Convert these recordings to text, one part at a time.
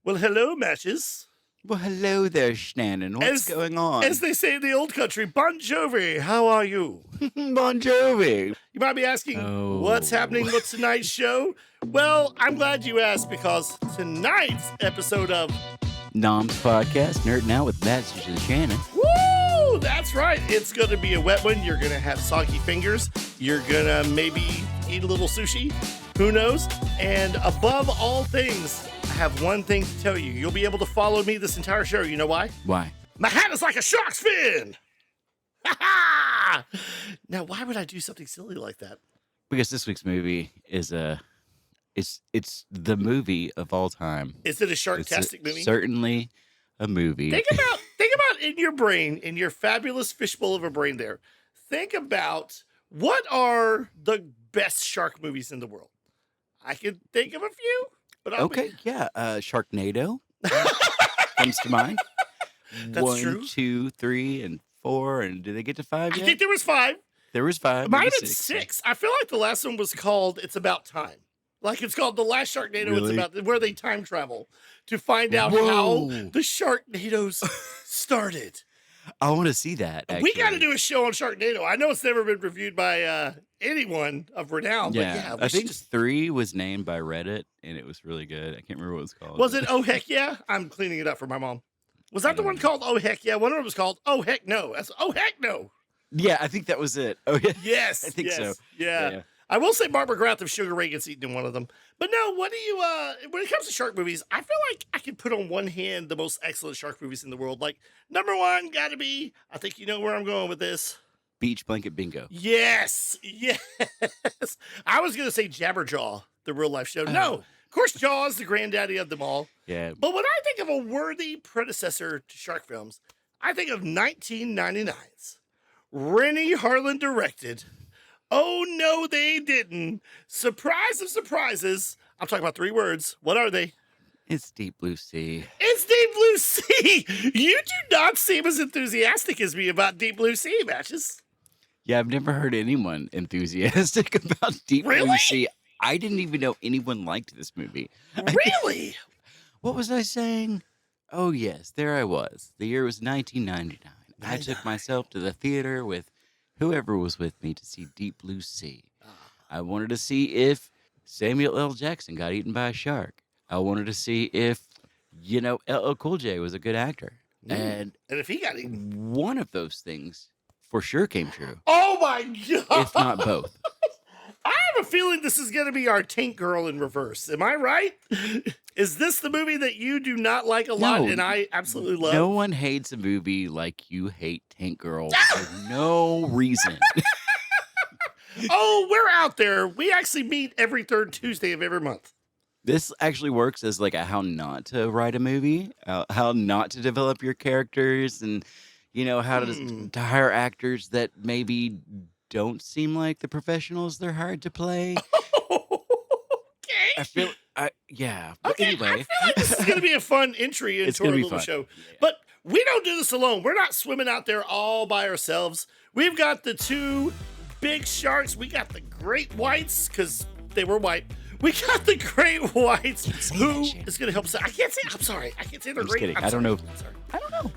Well, hello, Matches. Well, hello there, Shannon. What's going on? As they say in the old country, Bon Jovi, how are you? Bon Jovi. You might be asking, what's happening with tonight's show? Well, I'm glad you asked because tonight's episode of NOMS podcast, Nerding Out with Matches and Shannon. Woo! That's right. It's going to be a wet one. You're going to have soggy fingers. You're going to maybe eat a little sushi. Who knows? And above all things, I have one thing to tell you. You'll be able to follow me this entire show. You know why? Why? My hat is like a shark's fin! Ha ha! Now, why would I do something silly like that? Because this week's movie is it's the movie of all time. Is it a sharktastic movie? Certainly a movie. Think about in your brain, in your fabulous fishbowl of a brain there. Think about what are the best shark movies in the world. I can think of a few, but Sharknado comes to mind. That's 1, true. 2, 3, and 4, and did they get to 5 yet? I think there was 5. There was 5. It might have been 6. I feel like the last one was called "It's About Time." Like it's called The Last Sharknado. Really? It's about where they time travel to find out how the Sharknadoes started. I want to see that. Actually. We got to do a show on Sharknado. I know it's never been reviewed by anyone of renown, but I think 3 was named by Reddit, and it was really good. I can't remember what it was called. Was it Oh Heck Yeah? I'm cleaning it up for my mom. Was that the one called Oh Heck Yeah? One of them was called Oh Heck No. That's Oh Heck No. Yeah, I think that was it. Oh yeah. Yes. I think so. Yeah. I will say Barbara McGrath of Sugar Ray gets eaten in one of them. But no, what do you, when it comes to shark movies, I feel like I can put on one hand the most excellent shark movies in the world. Like, number 1 gotta be, I think you know where I'm going with this. Beach Blanket Bingo. Yes. I was going to say Jabberjaw, the real life show. No, of course, Jaws, the granddaddy of them all. Yeah. But when I think of a worthy predecessor to shark films, I think of 1999's Rennie Harlan directed Oh, no, they didn't. Surprise of surprises. I'm talking about 3 words. What are they? It's Deep Blue Sea. It's Deep Blue Sea. You do not seem as enthusiastic as me about Deep Blue Sea, Matches. Yeah, I've never heard anyone enthusiastic about Deep Blue Sea. I didn't even know anyone liked this movie. Really? What was I saying? Oh, yes, there I was. The year was 1999. I took myself to the theater with whoever was with me to see Deep Blue Sea. I wanted to see if Samuel L. Jackson got eaten by a shark. I wanted to see if, LL Cool J was a good actor. And if he got eaten. One of those things for sure came true. Oh, my God. If not both. I have a feeling this is going to be our Tank Girl in reverse. Am I right? Is this the movie that you do not like a lot and I absolutely love? No one hates a movie like you hate Tank Girl for no reason. Oh, we're out there. We actually meet every 3rd Tuesday of every month. This actually works as like a how not to write a movie, how not to develop your characters, and how to hire actors that maybe don't seem like the professionals they're hired to play. Okay. I feel, But anyway. I feel like this is going to be a fun entry into our little show. Yeah. But we don't do this alone. We're not swimming out there all by ourselves. We've got the 2 big sharks. We got the great whites because they were white. We got the great whites who is going to help us out. I can't say, I'm sorry. I can't say they're great. Kidding. I don't know. I don't know.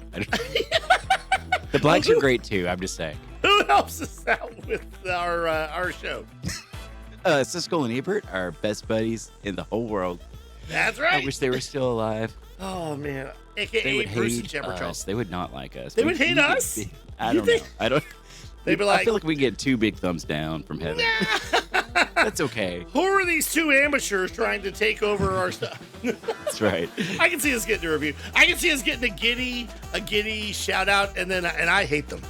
The blacks are great too. I'm just saying. Who helps us out with our show? Siskel and Ebert, our best buddies in the whole world. That's right. I wish they were still alive. Oh man, AKA Bruce and Jabberjaw. They would not like us. They would hate us. I don't know. I don't. They'd be like, I feel like we get 2 big thumbs down from heaven. That's okay. Who are these 2 amateurs trying to take over our stuff? That's right. I can see us getting a review. I can see us getting a giddy shout out, and I hate them.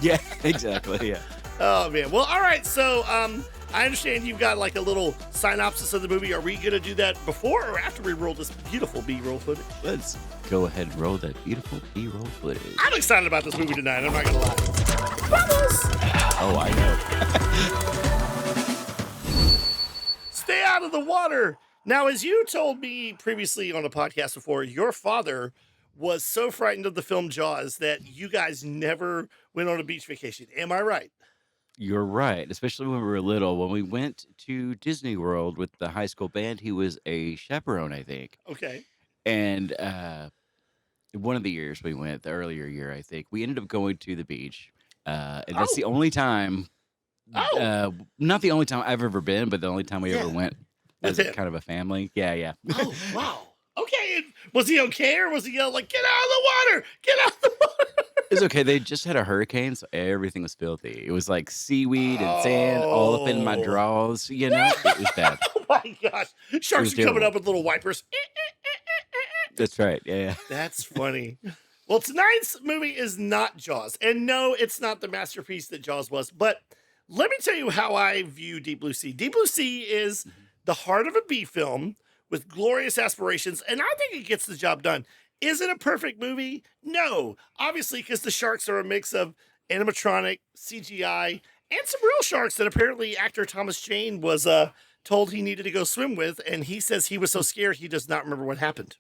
Yeah, exactly. Yeah. Oh man. Well, all right. So, I understand you've got like a little synopsis of the movie. Are we gonna do that before or after we roll this beautiful B-roll footage? Let's go ahead and roll that beautiful B-roll footage. I'm excited about this movie tonight. I'm not gonna lie. Vamos! Oh, I know. Stay out of the water. Now, as you told me previously on a podcast before, your father was so frightened of the film Jaws that you guys never went on a beach vacation. Am I right? You're right, especially when we were little. When we went to Disney World with the high school band, he was a chaperone, I think. Okay. And one of the years we went, the earlier year, I think, we ended up going to the beach. And that's the only time, not the only time I've ever been, but the only time we ever went as kind of a family. Yeah. Oh, wow. Okay. Was he okay, or was he yelling like, get out of the water? Get out of the water? It's okay. They just had a hurricane, so everything was filthy. It was like seaweed and sand all up in my drawers. You know, it was bad. Oh my gosh. Sharks are coming up with little wipers. That's right. Yeah. That's funny. Well, tonight's movie is not Jaws. And no, it's not the masterpiece that Jaws was. But let me tell you how I view Deep Blue Sea. Deep Blue Sea is the heart of a B film with glorious aspirations. And I think it gets the job done. Is it a perfect movie? No. Obviously, because the sharks are a mix of animatronic, CGI, and some real sharks that apparently actor Thomas Jane was told he needed to go swim with. And he says he was so scared he does not remember what happened.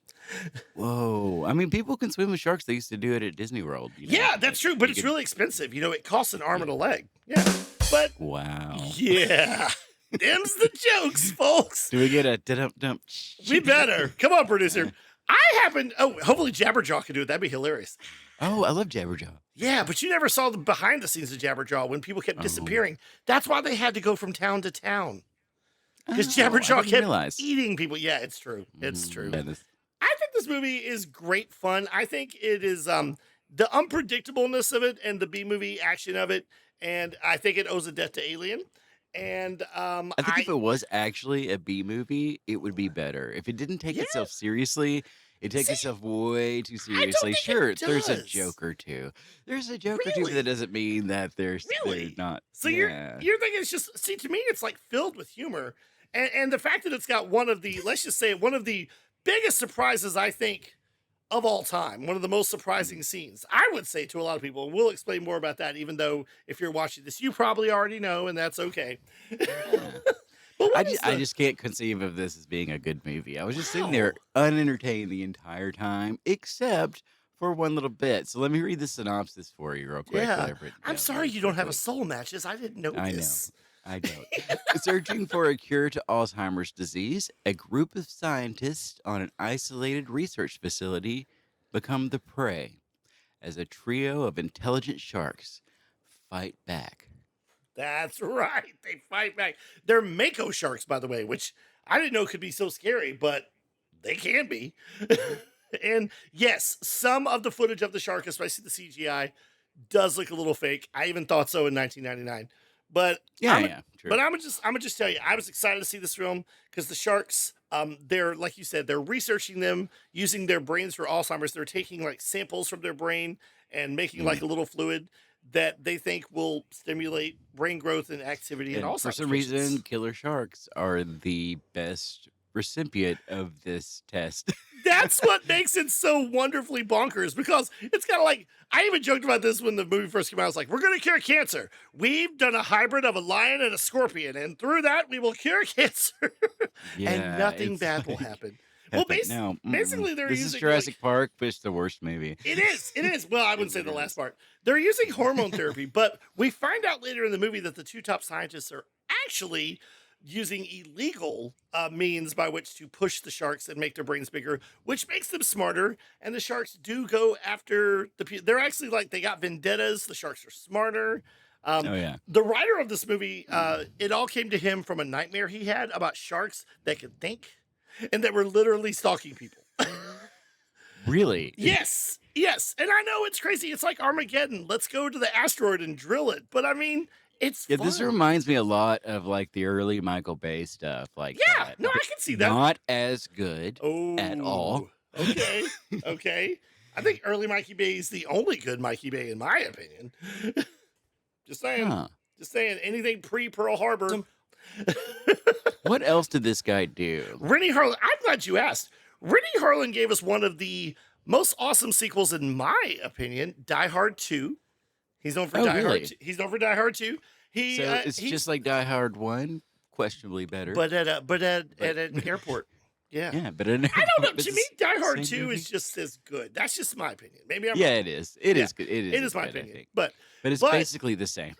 Whoa. I mean, people can swim with sharks. They used to do it at Disney World. You know? Yeah, that's true. But it's really expensive. You know, it costs an arm and a leg. Yeah. But wow. Yeah. Them's the jokes, folks. Do we get a dump? We better. Come on, producer. Hopefully Jabberjaw can do it. That'd be hilarious. Oh, I love Jabberjaw. Yeah, but you never saw the behind the scenes of Jabberjaw when people kept disappearing. That's why they had to go from town to town. Because Jabberjaw kept eating people. Yeah, it's true. It's true. I think this movie is great fun. I think it is the unpredictableness of it and the B-movie action of it. And I think it owes a debt to Alien. And I think if it was actually a B movie, it would be better. If it didn't take itself seriously, it takes itself way too seriously. Sure, there's a joke or two. There's a joke or two, but that doesn't mean that they're not. So you're thinking it's just, see, to me, it's like filled with humor. And the fact that it's got one of the biggest surprises, I think, of all time. One of the most surprising scenes, I would say, to a lot of people. And we'll explain more about that, even though if you're watching this, you probably already know, and that's okay. I just can't conceive of this as being a good movie. I was just sitting there unentertained the entire time, except for one little bit. So let me read the synopsis for you real quick. Yeah. I'm sorry you don't have a soul matches. I didn't know this. I don't. Searching for a cure to Alzheimer's disease, a group of scientists on an isolated research facility become the prey as a trio of intelligent sharks fight back. That's right. They fight back. They're Mako sharks, by the way, which I didn't know could be so scary, but they can be. And yes, some of the footage of the shark, especially the CGI, does look a little fake. I even thought so in 1999. But true. But I'm gonna just tell you, I was excited to see this film because the sharks, they're, like you said, they're researching them using their brains for Alzheimer's. They're taking like samples from their brain and making like a little fluid that they think will stimulate brain growth and activity and Alzheimer's. For some reason, killer sharks are the best recipient of this test. That's what makes it so wonderfully bonkers, because it's kind of like, I even joked about this when the movie first came out. I was like, we're going to cure cancer. We've done a hybrid of a lion and a scorpion, and through that, we will cure cancer. And nothing bad will happen. Well, basically, they're using... This is Jurassic Park, but it's the worst movie. It is. Well, I wouldn't say the last part. They're using hormone therapy, but we find out later in the movie that the two top scientists are actually using illegal means by which to push the sharks and make their brains bigger, which makes them smarter. And the sharks do go after they're actually like, they got vendettas. The sharks are smarter. The writer of this movie, it all came to him from a nightmare he had about sharks that could think and that were literally stalking people. Really? Yes. And I know it's crazy. It's like Armageddon. Let's go to the asteroid and drill it. But I mean, it's fun. This reminds me a lot of like the early Michael Bay stuff. Like that. No, I can see that. Not as good at all. Okay. I think early Mikey Bay is the only good Mikey Bay, in my opinion. Just saying. Just saying. Anything pre-Pearl Harbor. What else did this guy do? Rennie Harlan. I'm glad you asked. Rennie Harlan gave us one of the most awesome sequels, in my opinion, Die Hard 2. He's known for Die Hard 2. He's known for Die Hard 2. It's just like Die Hard 1, questionably better. But at an airport. Yeah. Yeah, but I don't know. To me, Die Hard 2 is just as good. That's just my opinion. Maybe I'm wrong. It is. It is good. It is my opinion. But it's basically the same.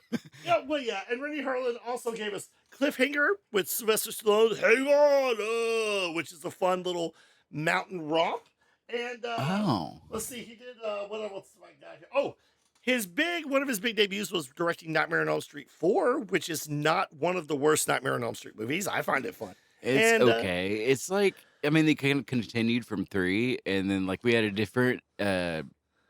And Rennie Harlan also gave us Cliffhanger with Sylvester Stallone, Hang On, which is a fun little mountain romp. And Oh. let's see, he did what's my guy here? Oh, one of his big debuts was directing Nightmare on Elm Street 4, which is not one of the worst Nightmare on Elm Street movies. I find it fun. It's okay. It's like, I mean, they kind of continued from 3, and then like we had a different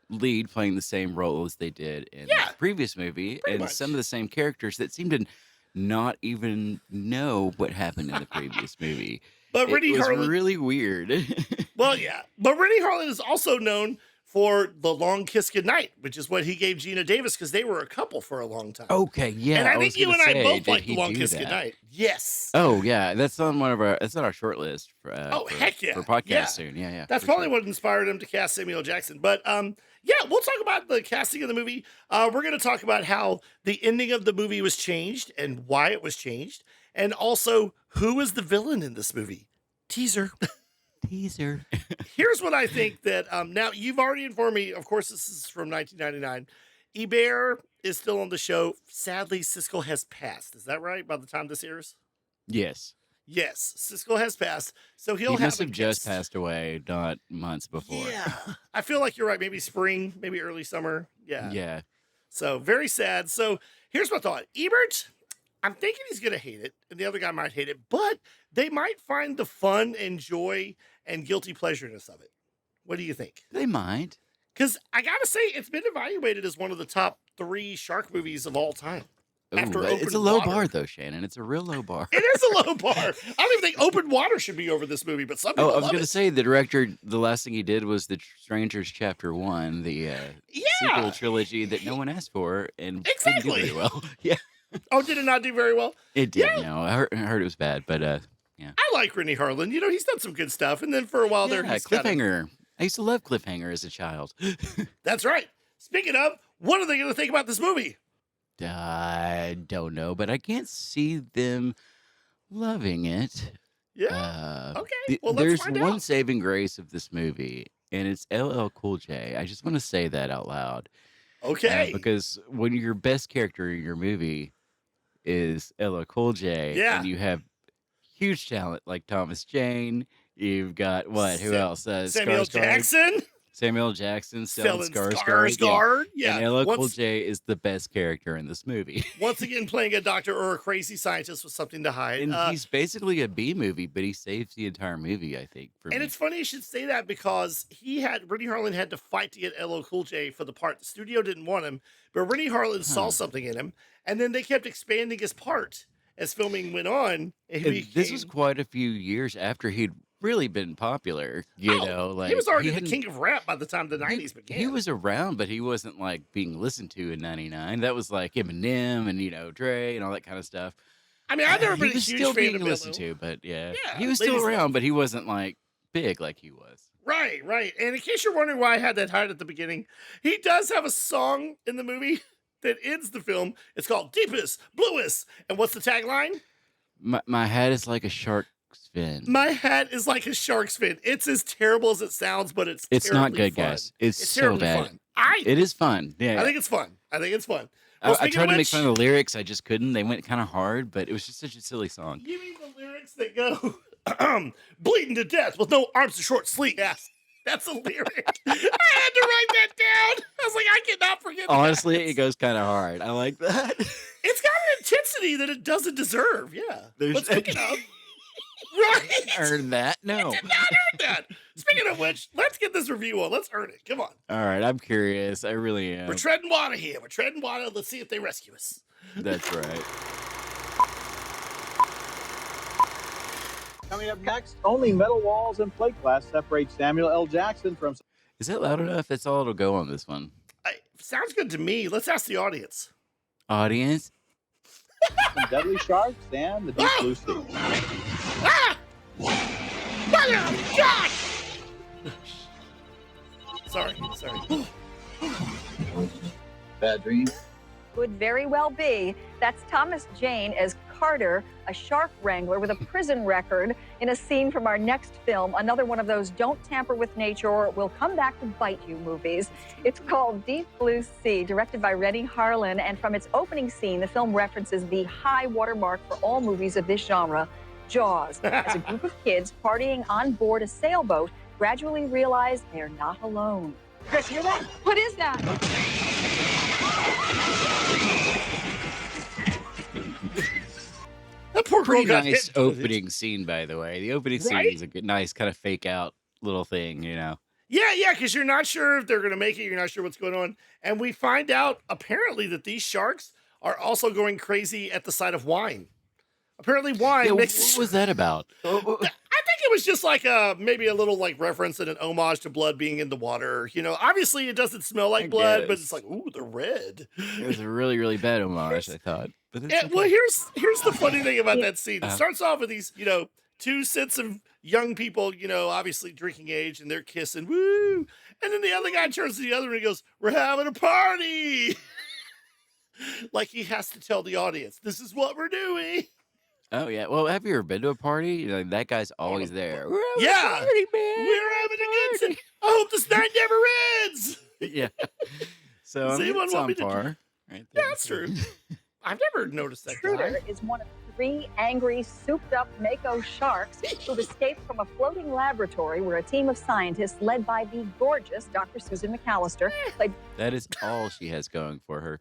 lead playing the same role as they did in the previous movie, and much. some of the same characters that seemed to not even know what happened in the previous movie. But Rennie Harlan was really weird. Well, yeah. But Rennie Harlan is also known for The Long Kiss Goodnight, which is what he gave Gina Davis because they were a couple for a long time. Okay, yeah. And I think you and I both like The Long Kiss Goodnight. Yes. Oh, yeah. That's on that's on our short list for heck yeah. For podcast soon. Yeah. That's probably what inspired him to cast Samuel Jackson. But yeah, we'll talk about the casting of the movie. We're going to talk about how the ending of the movie was changed and why it was changed. And also, who was the villain in this movie? Teaser. Here's what I think that now you've already informed me. Of course, this is from 1999. Ebert is still on the show. Sadly, Siskel has passed. Is that right? By the time this airs? Yes. Yes, Siskel has passed. So he must have just passed away, not months before. Yeah. I feel like you're right. Maybe spring, maybe early summer. Yeah. Yeah. So very sad. So here's my thought. Ebert, I'm thinking he's going to hate it, and the other guy might hate it, but they might find the fun and joy and guilty pleasureness of it. What do you think? They might. Because I got to say, it's been evaluated as one of the top 3 shark movies of all time. Ooh, it's a low bar, though, Shannon. It's a real low bar. It is a low bar. I don't even think Open Water should be over this movie, but some people I was going to say, the director, the last thing he did was The Strangers Chapter 1, the sequel trilogy that no one asked for and didn't do very well. Yeah. Oh, did it not do very well? It did, no. I heard it was bad, but yeah. I like Rennie Harlan. You know, he's done some good stuff, and then for a while there, he's Cliffhanger. I used to love Cliffhanger as a child. That's right. Speaking of, what are they going to think about this movie? I don't know, but I can't see them loving it. Yeah. Okay. Well, there's find one out. saving grace of this movie, and it's LL Cool J. I just want to say that out loud. Okay. Because when your best character in your movie is LL Cool J, and you have huge talent like Thomas Jane, you've got who else? Samuel Jackson. Samuel Jackson, Stellan Skarsgård. Yeah. And LL Cool J is the best character in this movie. Once again, playing a doctor or a crazy scientist with something to hide. And he's basically a B movie, but he saves the entire movie, I think. And it's funny you should say that because Rennie Harlan had to fight to get LL Cool J for the part. The studio didn't want him, but Rennie Harlan saw something in him, and then they kept expanding his part as filming went on. This was quite a few years after he'd really been popular, you know. Like he was already the king of rap by the time the 90s began. He was around, but he wasn't like being listened to in 99. That was like Eminem and Dre and all that kind of stuff. I mean, I've never been a huge still fan being of listened to, but he was still around, but he wasn't like big like he was. Right. And in case you're wondering why I had that hide at the beginning, he does have a song in the movie that ends the film. It's called Deepest, Bluest. And what's the tagline? My hat is like a shark's fin. My hat is like a shark's fin. It's as terrible as it sounds, but it's not good, fun. guys. It's so bad. Fun. It is fun. Yeah. I think it's fun. Well, I tried to make fun of the lyrics. I just couldn't. They went kind of hard, but it was just such a silly song. You mean the lyrics that go, bleeding to death with no arms to short sleeve? Yes. That's a lyric. I had to write that down. I was like, I cannot forget that. Honestly, it goes kind of hard. I like that. It's got an intensity that it doesn't deserve. Yeah. But speaking of, right? Earn that? No. It did not earn that. Speaking of which, let's get this review on. Let's earn it. Come on. All right. I'm curious. I really am. We're treading water here. Let's see if they rescue us. That's right. Coming up next, only metal walls and plate glass separate Samuel L. Jackson from... Is that loud enough? That's all it'll go on this one. Sounds good to me. Let's ask the audience. Audience? Some deadly sharks and the deep blue sea. Ah! God! Sorry. Bad dreams. Could very well be. That's Thomas Jane as Carter, a shark wrangler with a prison record, in a scene from our next film, another one of those don't tamper with nature or it will come back to bite you movies. It's called Deep Blue Sea, directed by Rennie Harlan, and from its opening scene, the film references the high watermark for all movies of this genre, Jaws, as a group of kids partying on board a sailboat gradually realize they're not alone. Chris, hear that? What is that? That poor girl Pretty got nice hit. opening scene, by the way. The opening scene Right? is a good, nice kind of fake out little thing, Yeah, because you're not sure if they're going to make it. You're not sure what's going on. And we find out, apparently, that these sharks are also going crazy at the sight of wine. Apparently, wine Yeah, makes... what was that about? I think it was just like maybe a little like reference and an homage to blood being in the water. Obviously it doesn't smell like blood, but it's like, ooh, they're red. It was a really, really bad homage, I thought. But Yeah, okay. well, here's the funny thing about that scene. It Uh-huh. starts off with these, two sets of young people, obviously drinking age, and they're kissing, woo. And then the other guy turns to the other and he goes, "We're having a party." Like he has to tell the audience, this is what we're doing. Oh, yeah. Well, have you ever been to a party? That guy's always there. We're having Yeah. a party, man. We're having a good time. I hope this night never ends. Yeah. So, Does anyone it's want on me to do- par. Right Yeah, there. that's true. I've never noticed that Intruder guy. is one of 3 angry, souped-up mako sharks who've escaped from a floating laboratory where a team of scientists led by the gorgeous Dr. Susan McAllister played That is all she has going for her.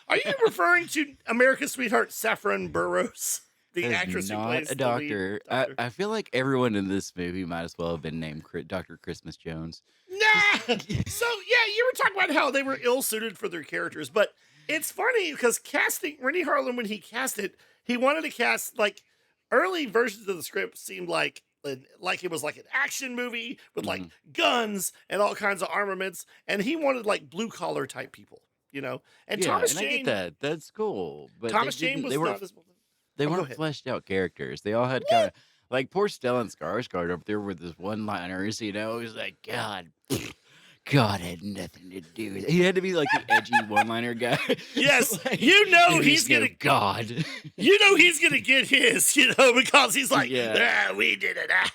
Are you referring to America's sweetheart Saffron Burrows, the That is actress who not plays a the lead doctor. doctor? I feel like everyone in this movie might as well have been named Dr. Christmas Jones. Nah. So yeah, you were talking about how they were ill-suited for their characters, but it's funny because casting Rennie Harlan, when he cast it, he wanted to cast like early versions of the script seemed like it was like an action movie with like guns and all kinds of armaments, and he wanted like blue collar type people, And Yeah, Thomas and I Jane, get that. That's cool. But Thomas Jane was they weren't not as they go weren't ahead. fleshed out characters. They all had kind of like poor Stellan Skarsgård up there with his one-liners. He's like, God had nothing to do with it. He had to be like the edgy one-liner guy. Yes, Like, he's no gonna God. he's gonna get his, because he's like, Yeah. we did it. I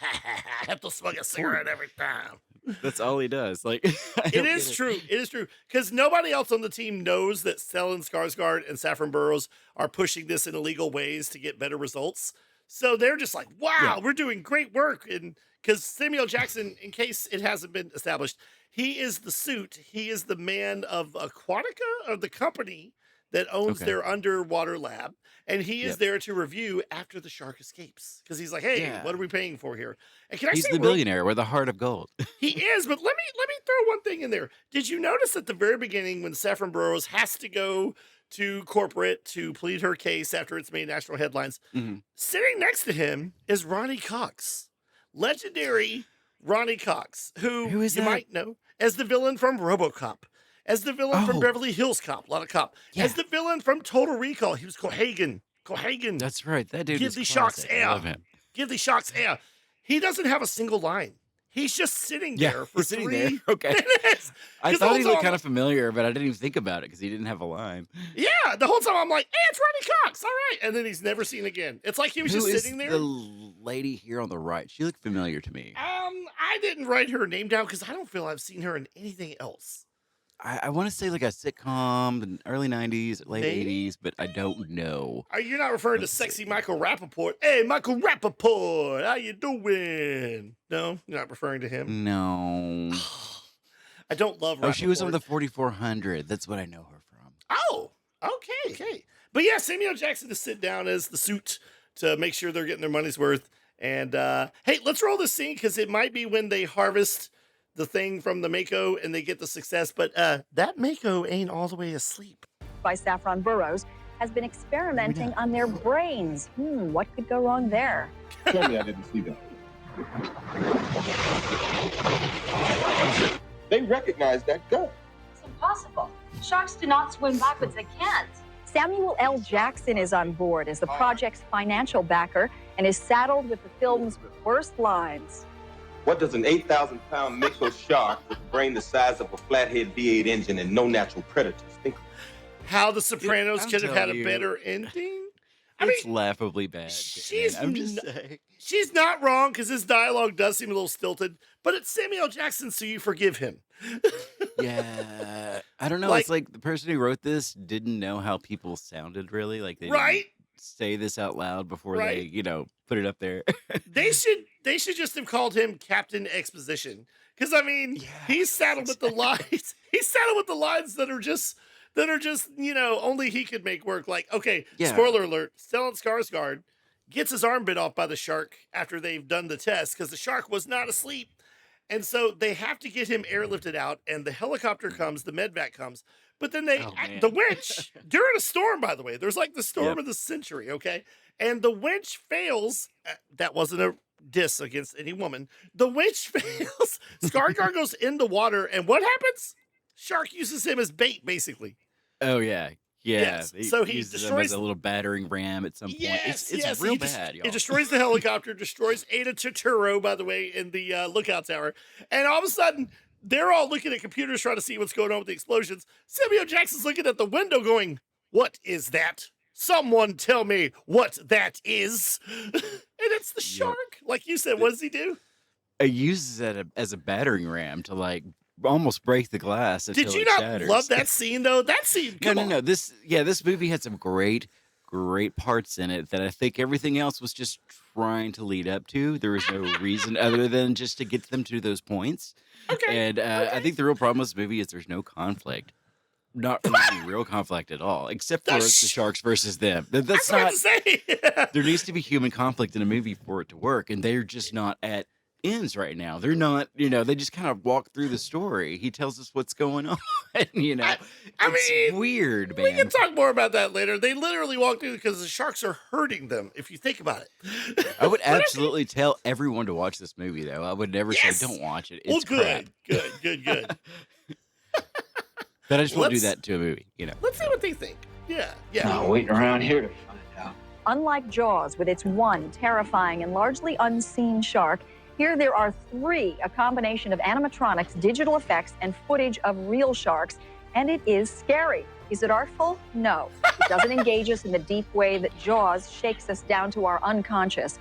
have to smoke a cigarette every time. That's all he does. Like It is true. It is true. Because nobody else on the team knows that Stellan Skarsgård and Saffron Burrows are pushing this in illegal ways to get better results. So they're just like, wow, we're doing great work. And because Samuel Jackson, in case it hasn't been established, he is the suit. He is the man of Aquatica, or the company that owns their underwater lab. And he is there to review after the shark escapes. Because he's like, hey, what are we paying for here? And can I He's say the billionaire with a heart of gold. he is, but let me throw one thing in there. Did you notice at the very beginning when Saffron Burrows has to go to corporate to plead her case after it's made national headlines, sitting next to him is Ronnie Cox, legendary Ronnie Cox, who is you that? might know as the villain from RoboCop, as the villain from Beverly Hills Cop, a lot of cop, as the villain from Total Recall. He was Cohagen. That's right. That dude Give is these sharks classic. I air. love him. Give these sharks air. He doesn't have a single line. He's just sitting there for he's sitting 3 there. Okay. minutes. I 'Cause the thought whole he looked time- kind of familiar, but I didn't even think about it because he didn't have a line. Yeah, the whole time I'm like, hey, it's Ronnie Cox. All right. And then he's never seen again. It's like he was Who just is sitting there. the lady here on the right? She looked familiar to me. I didn't write her name down because I don't feel I've seen her in anything else. I want to say like a sitcom in the early 90s, late Maybe? 80s, but I don't know. Are you not referring to sexy Michael Rappaport? Hey, Michael Rappaport, how you doing? No, you're not referring to him. No. I don't love Rappaport. Oh, she was on the 4400. That's what I know her from. Oh, okay. But yeah, Samuel Jackson to sit down as the suit to make sure they're getting their money's worth. And hey, let's roll this scene because it might be when they harvest the thing from the Mako and they get the success. But that Mako ain't all the way asleep. by Saffron Burrows has been experimenting on their brains. What could go wrong there? Tell me I didn't see that. They recognize that gun. It's impossible. Sharks do not swim backwards. They can't. Samuel L. Jackson is on board as the project's financial backer and is saddled with the film's worst lines. What does an 8,000-pound Mako shark with a brain the size of a flathead V8 engine and no natural predators think? How The Sopranos I'm could have had a telling you. better ending. It's laughably bad. she's I'm just not- saying. She's not wrong because his dialogue does seem a little stilted, but it's Samuel Jackson, so you forgive him. Yeah. I don't know. Like- it's like the person who wrote this didn't know how people sounded really. Like they didn't Right? say this out loud before Right. they, put it up there. They should just have called him Captain Exposition. Because I mean, he's saddled with the lines. He's saddled with the lines that are just only he could make work. Like, okay, spoiler alert, Stellan Skarsgård gets his arm bit off by the shark after they've done the test because the shark was not asleep. And so they have to get him airlifted out, and the helicopter comes, the medvac comes, but then the winch, during a storm, by the way, there's like the storm of the century, okay? And the winch fails. That wasn't a diss against any woman. The winch fails. Skarsgård goes in the water, and what happens? Shark uses him as bait, basically. Oh, yeah. Yeah. Yes. So he uses them destroys as a little battering ram at some point. Yes, it's real bad, y'all. It destroys the helicopter, destroys Ada Turturro, by the way, in the lookout tower. And all of a sudden, they're all looking at computers trying to see what's going on with the explosions. Samuel Jackson's looking at the window going, "What is that? Someone tell me what that is." And it's the shark. Like you said, what does he do? He uses it as a battering ram to almost break the glass. Did you not love that scene though? That scene. No. This movie had some great parts in it that I think everything else was just trying to lead up to. There was no reason other than just to get them to those points. Okay. And I think the real problem with this movie is there's no conflict. Not really real conflict at all, except for the sharks versus them. That's not. There needs to be human conflict in a movie for it to work, and they're just not at ends right now. They're not, they just kind of walk through the story. He tells us what's going on. It's weird, man. We can talk more about that later. They literally walk through because the sharks are hurting them, if you think about it. I would absolutely tell everyone to watch this movie, though. I would never say, don't watch it. It's crap. Good. But I just won't do that to a movie, Let's see what they think. Yeah. I'm waiting around here to find out. Unlike Jaws, with its one terrifying and largely unseen shark, here there are three, a combination of animatronics, digital effects, and footage of real sharks, and it is scary. Is it artful? No. It doesn't engage us in the deep way that Jaws shakes us down to our unconscious.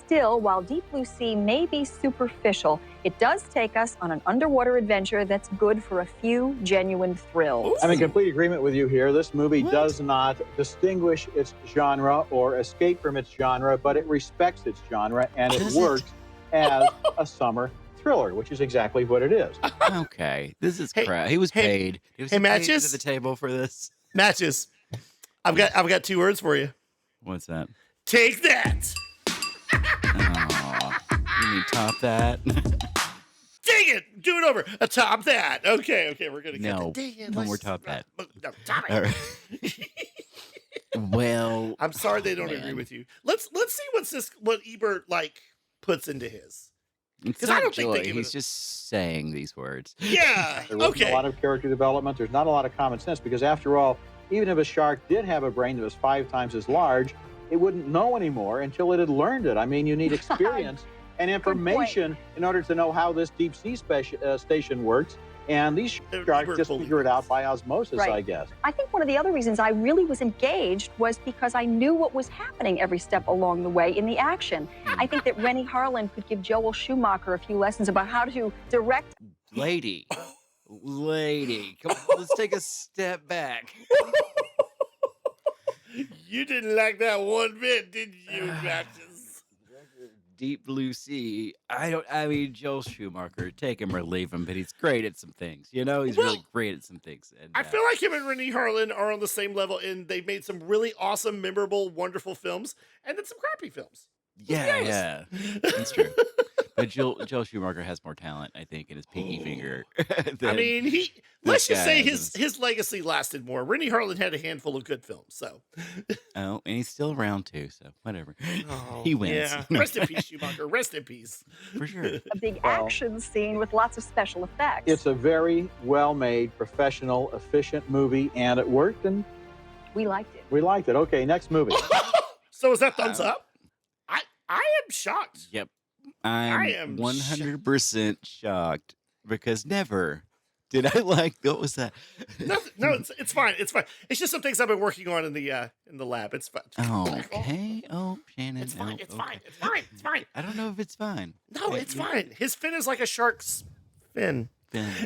Still, while Deep Blue Sea may be superficial, it does take us on an underwater adventure that's good for a few genuine thrills. I'm in complete agreement with you here. This movie does not distinguish its genre or escape from its genre, but it respects its genre, and it works as a summer thriller, which is exactly what it is. Okay, this is crap. He was paid. He was paid Matches? to the table for this. Matches. I've got 2 words for you. What's that? Take that. Oh, you mean top that? Dang it! Do it over. Top that. Okay, we're gonna get no. Dang it. No more top that. No, top it. All right. Well, I'm sorry they don't agree with you. Let's see what Ebert puts into his. Because I don't think he's just saying these words. Yeah. There wasn't a lot of character development. There's not a lot of common sense because, after all, even if a shark did have a brain that was 5 times as large, it wouldn't know anymore until it had learned it. I mean, you need experience and information in order to know how this deep sea station works. And these sharks just figure it out by osmosis, I guess. I think one of the other reasons I really was engaged was because I knew what was happening every step along the way in the action. I think that Rennie Harlan could give Joel Schumacher a few lessons about how to direct. Lady, come on, let's take a step back. You didn't like that one bit, did you, Matches? Deep Blue Sea. I mean, Joel Schumacher, take him or leave him, but he's great at some things. He's really great at some things. And, I feel like him and Rennie Harlan are on the same level, and they've made some really awesome, memorable, wonderful films, and then some crappy films. Yeah, that's true. But Joel Schumacher has more talent, I think, in his pinky finger. I mean, let's just say his legacy lasted more. Rennie Harlan had a handful of good films, so. Oh, and he's still around too, so whatever. Oh, he wins. Yeah. Rest in peace, Schumacher. Rest in peace. For sure. A big action scene with lots of special effects. It's a very well-made, professional, efficient movie, and it worked, and we liked it. We liked it. Okay, next movie. So is that thumbs up? I am shocked. Yep. I am 100% shocked because never did I what was that? No, it's fine. It's fine. It's just some things I've been working on in the lab. It's fine. Oh, okay. Oh, Shannon. It's fine. It's okay. fine. It's fine. It's fine. I don't know if it's fine. No, it's fine. His fin is like a shark's fin.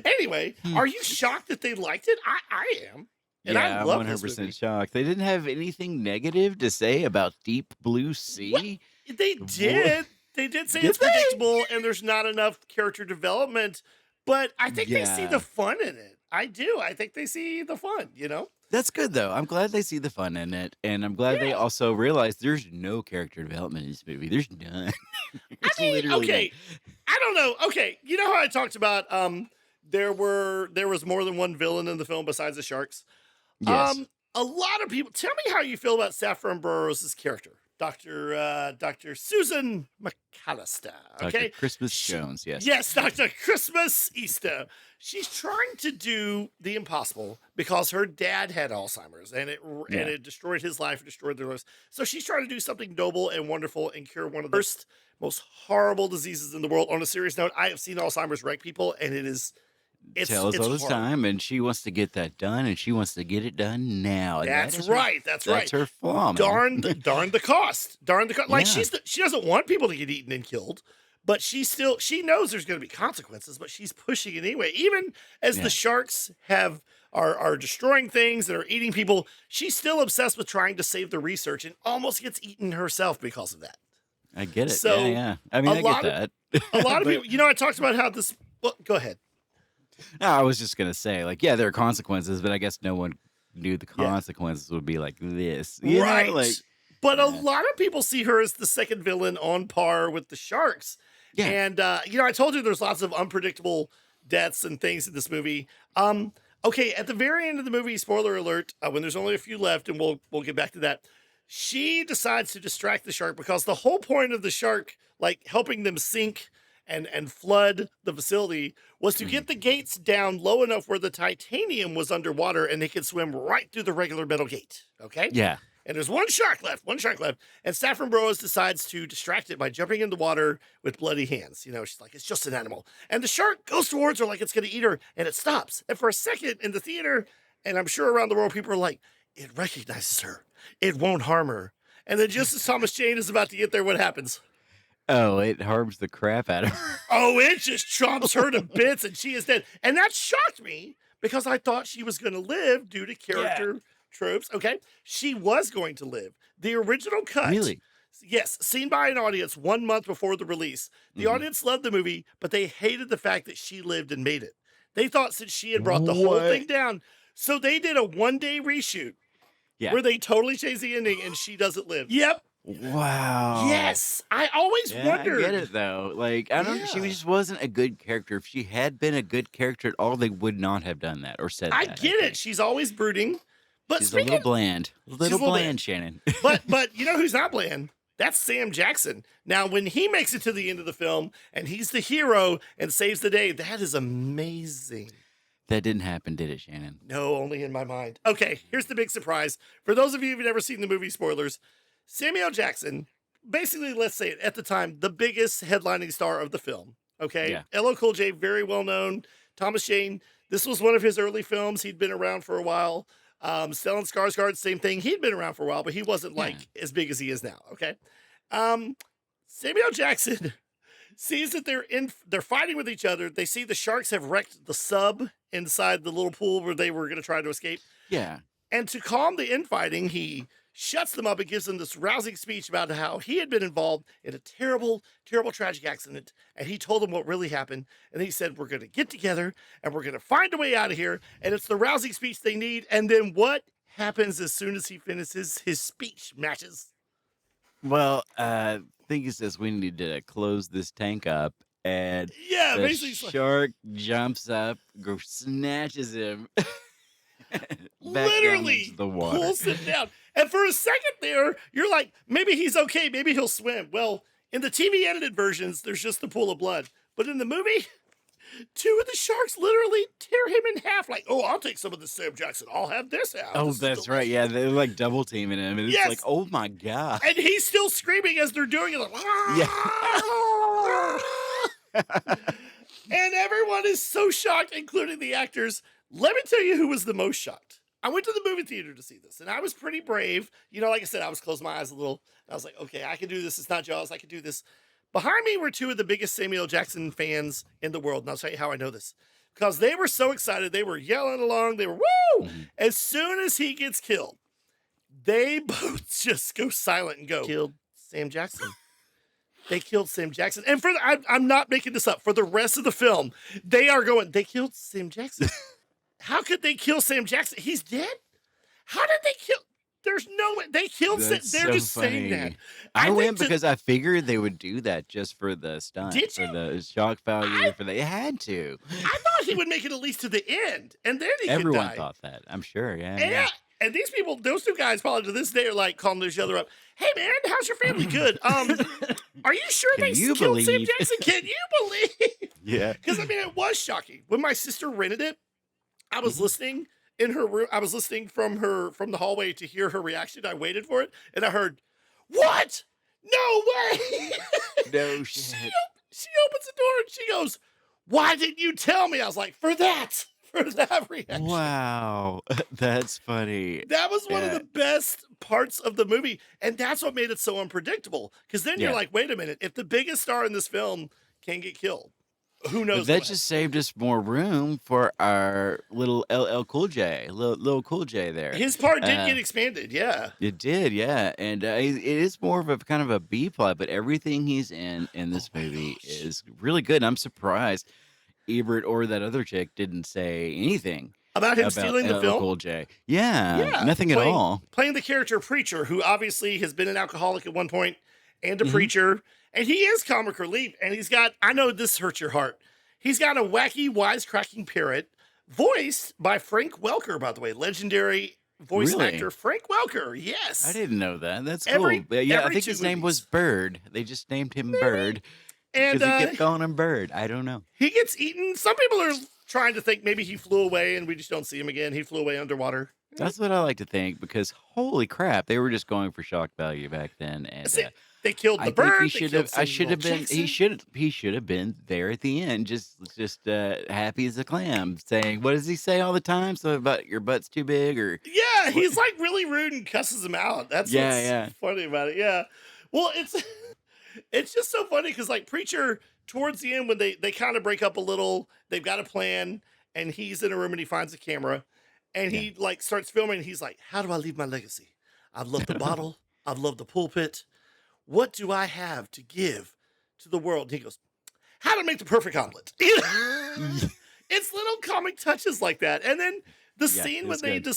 Anyway, are you shocked that they liked it? I am. And I I'm love this 100% movie. shocked. They didn't have anything negative to say about Deep Blue Sea. They did. They did say Did it's they? predictable and there's not enough character development, but I think they see Yeah. the fun in it. I do. I think they see the fun, you know? That's good though. I'm glad they see the fun in it, and I'm glad they Yeah. also realize there's no character development in this movie. There's none. There's I mean, literally okay. I don't know. Okay, you know how I talked about there was more than one villain in the film besides the sharks? none. Yes. A lot of people tell me how you feel about Saffron Burrows' character, Dr. Susan McAllister. Okay, Dr. Christmas Jones. Yes. yes, Dr. Christmas Easter. She's trying to do the impossible because her dad had Alzheimer's and it destroyed his life and destroyed their lives. So she's trying to do something noble and wonderful and cure one of the worst, most horrible diseases in the world. On a serious note, I have seen Alzheimer's wreck people, and it's Tells all the horrible. time, and she wants to get that done, and she wants to get it done now. And That's that is her- right. That's right. That's her flaw, man. Darn the cost. Darn the cost. Like Yeah. she doesn't want people to get eaten and killed, but she knows there's going to be consequences, but she's pushing it anyway. Even as Yeah. the sharks are destroying things and are eating people, she's still obsessed with trying to save the research and almost gets eaten herself because of that. I get it. So, yeah. I mean, a I lot get of- that. A lot of But- people, I talked about how this. Well, go ahead. No, I was just gonna say, like, yeah, there are consequences, but I guess no one knew the Yeah. consequences would be like this. You know, Right. like, But a yeah. lot of people see her as the second villain on par with the sharks. yeah. And I told you there's lots of unpredictable deaths and things in this movie. Okay, at the very end of the movie, spoiler alert, when there's only a few left, and we'll get back to that, she decides to distract the shark because the whole point of the shark, like helping them sink and flood the facility, was to get the gates down low enough where the titanium was underwater and they could swim right through the regular metal gate. Okay? yeah. And there's one shark left. And Saffron Burrows decides to distract it by jumping in the water with bloody hands. She's like, it's just an animal. And the shark goes towards her like it's going to eat her, and it stops. And for a second in the theater, and I'm sure around the world, people are like, it recognizes her. It won't harm her. And then just as Thomas Jane is about to get there, what happens? Oh, it harms the crap out of her. Oh, it just chomps her to bits, and she is dead. And that shocked me because I thought she was going to live due to character tropes. Okay, she was going to live. The original cut, Really? yes, seen by an audience 1 month before the release. The Mhm. audience loved the movie, but they hated the fact that she lived and made it. They thought since she had brought the whole What? thing down, so they did a 1-day reshoot Yeah. where they totally changed the ending, and she doesn't live. Yep. Wow. Yes, I always Yeah, wondered. I get it though. Like, I don't. She Yeah. just wasn't a good character. If she had been a good character at all, they would not have done that or said I that. get it. think. She's always brooding, but She's a speaking little bland. a Little little bland, Shannon. but you know who's not bland? That's Sam Jackson. Now, when he makes it to the end of the film and he's the hero and saves the day, that is amazing. That didn't happen, did it, Shannon? No, only in my mind. Okay, here's the big surprise. For those of you who've never seen the movie, spoilers, Samuel Jackson, basically, let's say it, at the time, the biggest headlining star of the film. Okay? Yeah. LL Cool J, very well known. Thomas Jane, this was one of his early films. He'd been around for a while. Stellan Skarsgård, same thing. He'd been around for a while, but he wasn't like as big as he is now. Okay. Samuel Jackson sees that they're fighting with each other. They see the sharks have wrecked the sub inside the little pool where they were going to try to escape. Yeah. And to calm the infighting, he shuts them up and gives them this rousing speech about how he had been involved in a terrible, terrible tragic accident. And he told them what really happened. And he said, we're going to get together and we're going to find a way out of here. And it's the rousing speech they need. And then what happens as soon as he finishes his speech matches? Well, I think he says we need to close this tank up, and Yeah, the basically. It's like, shark jumps up, snatches him, back down literally into the water. pulls him down. And for a second there, you're like, maybe he's okay. Maybe he'll swim. Well, in the TV edited versions, there's just the pool of blood. But in the movie, two of the sharks literally tear him in half. Like, oh, I'll take some of this Sam Jackson. I'll have this out. Oh, This is that's right. delicious." Yeah, they're like double teaming him, and it's Yes. like, oh my god. And he's still screaming as they're doing it. Like, and everyone is so shocked, including the actors. Let me tell you who was the most shocked. I went to the movie theater to see this, and I was pretty brave. Like I said, I was closing my eyes a little. I was like, okay, I can do this. It's not Jaws. I can do this. Behind me were two of the biggest Samuel Jackson fans in the world, and I'll tell you how I know this. because they were so excited. They were yelling along. They were, woo! Mm-hmm. As soon as he gets killed, they both just go silent and go, killed Sam Jackson. They killed Sam Jackson. And I'm not making this up. For the rest of the film, they are going, they killed Sam Jackson. How could they kill Sam Jackson? He's dead? How did they kill? There's no way. They killed Sam. They're so just funny. saying that. I went because I figured they would do that just for the stunt. Did for you? the shock value. They had to. I thought he would make it at least to the end. And then he Everyone could die. thought that. I'm sure. Yeah. And, yeah. And these people, those two guys probably to this day are like calling each other up. Hey man, how's your family? Good. Are you sure they killed Sam Jackson? Can you believe? Yeah. Because I mean, it was shocking. When my sister rented it, I was listening in her room. I was listening from the hallway to hear her reaction. I waited for it, and I heard, "What? No way!" No shit. She opens the door and she goes, "Why didn't you tell me?" I was like, "For that reaction." Wow, that's funny. That was one of the best parts of the movie, and that's what made it so unpredictable. Because then you're like, "Wait a minute! If the biggest star in this film can get killed, who knows?" But that just saved us more room for our little LL Cool J, little Cool J there. His part did get expanded, yeah. It did, yeah, and it is more of a kind of a B plot, but everything he's in this movie is really good. And I'm surprised Ebert or that other chick didn't say anything about him stealing the film. Cool J, yeah, nothing at all. Playing the character Preacher, who obviously has been an alcoholic at one point and a preacher. And he is comic relief, and he's got, I know this hurts your heart, he's got a wacky, wisecracking parrot, voiced by Frank Welker, by the way, legendary voice actor Frank Welker, yes. I didn't know that. That's cool. I think his name was Bird. They just named him Bird, and because he kept calling him Bird. I don't know. He gets eaten. Some people are trying to think maybe he flew away, and we just don't see him again. He flew away underwater. That's what I like to think, because holy crap, they were just going for shock value back then, and they killed the bird. He should have been there at the end, just happy as a clam, saying, "What does he say all the time? So about your butt's too big?" Or he's like really rude and cusses him out. That's what's funny about it. Yeah, well, it's just so funny because like Preacher towards the end when they kind of break up a little, they've got a plan, and he's in a room and he finds a camera, and he like starts filming. And he's like, "How do I leave my legacy? I've loved the bottle. I've loved the pulpit. What do I have to give to the world?" And he goes, "How to make the perfect omelet." It's little comic touches like that. And then the scene when they the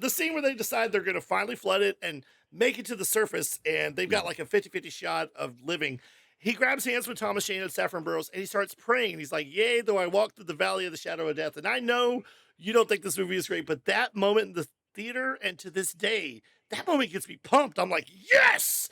scene where they decide they're going to finally flood it and make it to the surface, and they've got like a 50-50 shot of living. He grabs hands with Thomas Shannon and Saffron Burrows, and he starts praying. And he's like, "Yea, though I walk through the valley of the shadow of death." And I know you don't think this movie is great, but that moment in the theater and to this day, that moment gets me pumped. I'm like, yes!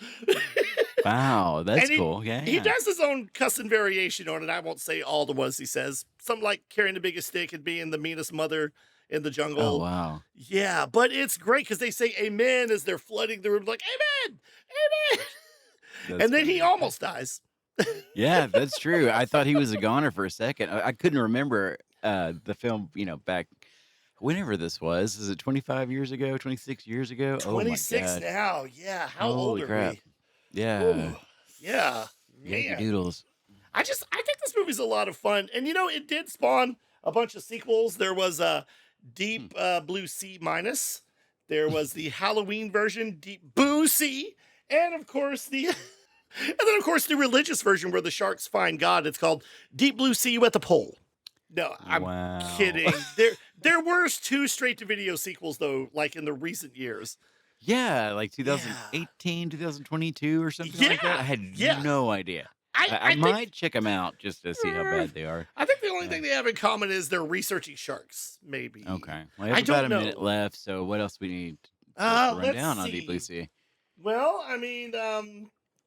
Wow, that's cool. Yeah, he does his own cussing variation on it. I won't say all the ones he says. Something like carrying the biggest stick and being the meanest mother in the jungle. Oh, wow. Yeah, but it's great because they say amen as they're flooding the room, like, amen, amen. And then he almost dies. Yeah, that's true. I thought he was a goner for a second. I couldn't remember the film, back whenever this was. Is it 25 years ago, 26 years ago? 26 now. Yeah. How old are we? Yeah. Ooh, yeah. Yankee Doodles. I think this movie's a lot of fun. And, it did spawn a bunch of sequels. There was a Deep Blue Sea minus. There was the Halloween version, Deep Boo Sea. And, of course, the religious version where the sharks find God. It's called Deep Blue Sea at the Pole. No, I'm kidding. There were 2 straight-to-video sequels, though, like in the recent years. Yeah, like 2018, 2022 or something like that. I had no idea. I might check them out just to see how bad they are. I think the only thing they have in common is they're researching sharks, maybe. Okay. Well, I have about a minute left, so what else we need to run down on Deep Blue Sea? Well, I mean,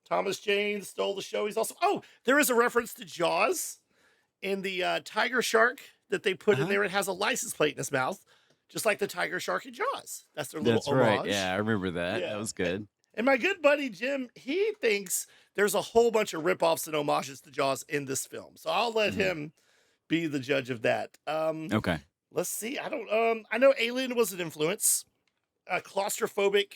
Thomas Jane stole the show. He's also... Oh, there is a reference to Jaws in the tiger shark that they put in there. It has a license plate in his mouth, just like the tiger shark in Jaws. That's their little homage. Right. Yeah, I remember that. Yeah. That was good. And my good buddy Jim, he thinks there's a whole bunch of ripoffs and homages to Jaws in this film. So I'll let him be the judge of that. Okay. Let's see. I know Alien was an influence. Claustrophobic,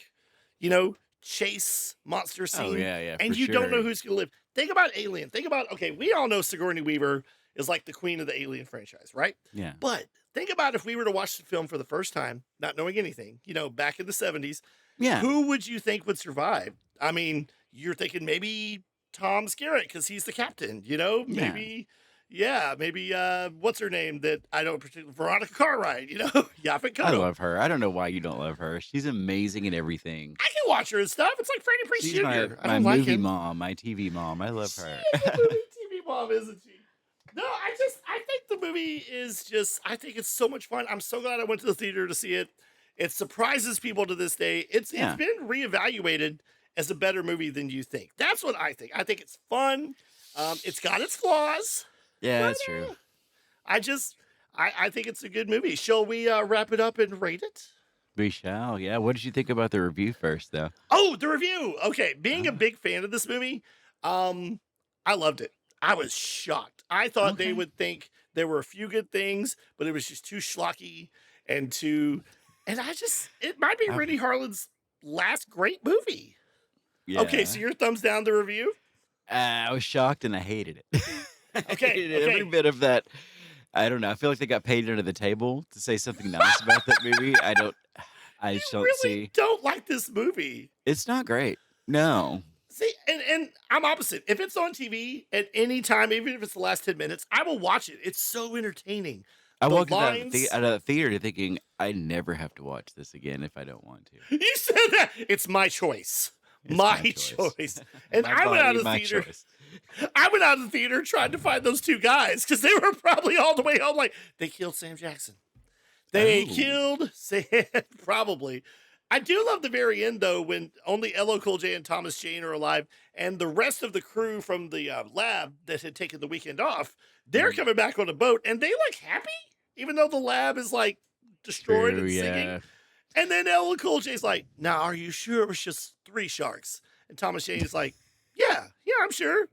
chase monster scene. Oh, yeah, and you don't know who's going to live. Think about Alien. Think about, we all know Sigourney Weaver is like the queen of the Alien franchise, right? Yeah. But think about if we were to watch the film for the first time, not knowing anything, back in the 70s, Yeah. who would you think would survive? I mean, you're thinking maybe Tom Skerritt because he's the captain, maybe, maybe, what's her name that I don't particularly, Veronica Cartwright, Yaphet I Kotto. love her. I don't know why you don't love her. She's amazing in everything. I can watch her and stuff. It's like Freddie Prinze She's Jr. I my don't like movie him. mom, my TV mom. I love her. She is a movie TV mom, isn't she? No, I think the movie is I think it's so much fun. I'm so glad I went to the theater to see it. It surprises people to this day. It's been reevaluated as a better movie than you think. That's what I think. I think it's fun. It's got its flaws. Yeah, that's true. I think it's a good movie. Shall we wrap it up and rate it? We shall. Yeah. What did you think about the review first, though? Oh, the review. Okay. Being a big fan of this movie, I loved it. I was shocked. I thought they would think there were a few good things, but it was just too schlocky and it might be Rennie Harlan's last great movie. Yeah. Okay, so your thumbs down the review? I was shocked and I hated it. Okay, Every bit of that. I don't know. I feel like they got paid under the table to say something nice about that movie. I don't don't like this movie. It's not great. No. See, and I'm opposite. If it's on TV at any time, even if it's the last 10 minutes, I will watch it. It's so entertaining. I walked out of the theater thinking, I never have to watch this again if I don't want to. You said that. It's my choice. It's my choice. And I went out of the theater. I went out of the theater trying to find those two guys because they were probably all the way home like, they killed Sam Jackson. They killed Sam, probably. I do love the very end, though, when only LL Cool J and Thomas Jane are alive, and the rest of the crew from the lab that had taken the weekend off, they're coming back on a boat, and they look happy, even though the lab is, like, destroyed and singing. And then LL Cool J's like, now, are you sure it was just 3 sharks? And Thomas Jane is like, yeah, I'm sure.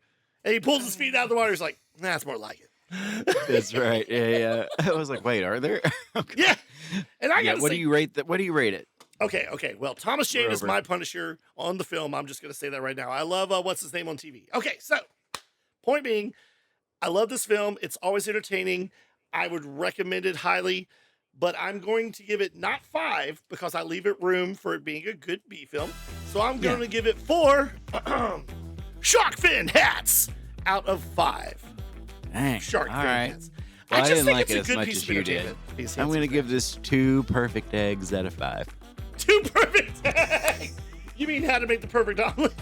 And he pulls his feet out of the water. He's like, nah, it's more like it. That's right. Yeah. I was like, wait, are there? Okay. Yeah. And I got to say, what do you rate that? What do you rate it? Okay. Well, Thomas Jane is my Punisher on the film. I'm just going to say that right now. I love what's his name on TV. Okay, so point being, I love this film. It's always entertaining. I would recommend it highly, but I'm going to give it not 5 because I leave it room for it being a good B film. So I'm going to give it 4 shark fin hats out of 5. Dang. Shark fin hats. Well, I just didn't think like it's it a as good much piece as of you did. entertainment. I'm going to give this 2 perfect eggs out of 5. 2 perfect eggs. You mean how to make the perfect omelet?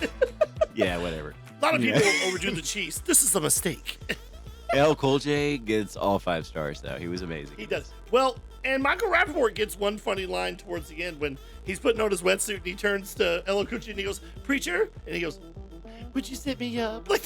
Yeah, whatever. A lot of people overdo the cheese. This is a mistake. LL Cool J gets all 5 stars, though. He was amazing. He does. Well, and Michael Rappaport gets one funny line towards the end when he's putting on his wetsuit and he turns to LL Cool J and he goes, "Preacher," and he goes, "Would you set me up?" Like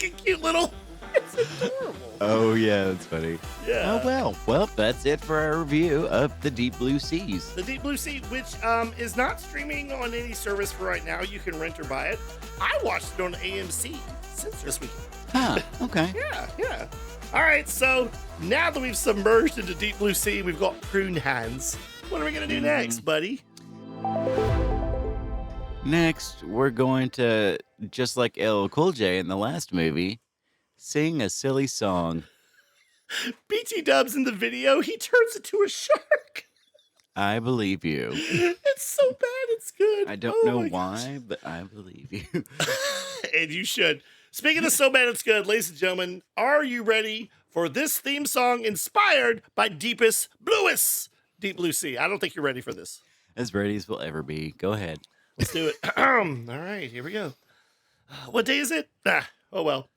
a cute little. It's adorable. Oh, yeah, that's funny. Yeah. Oh, well. Well, that's it for our review of The Deep Blue Seas. The Deep Blue Sea, which is not streaming on any service for right now. You can rent or buy it. I watched it on AMC since this weekend. Huh, okay. Yeah. All right, so now that we've submerged into Deep Blue Sea, we've got prune hands. What are we going to do next, buddy? Next, we're going to, just like LL Cool J in the last movie, sing a silly song. BT Dubs in the video, he turns into a shark. I believe you. It's so bad, it's good. I don't know why, but I believe you. And you should. Speaking of so bad it's good, ladies and gentlemen, are you ready for this theme song inspired by Deepest Bluest Deep Blue Sea? I don't think you're ready for this. As ready as we'll ever be. Go ahead. Let's do it. All right, here we go. What day is it? Oh well.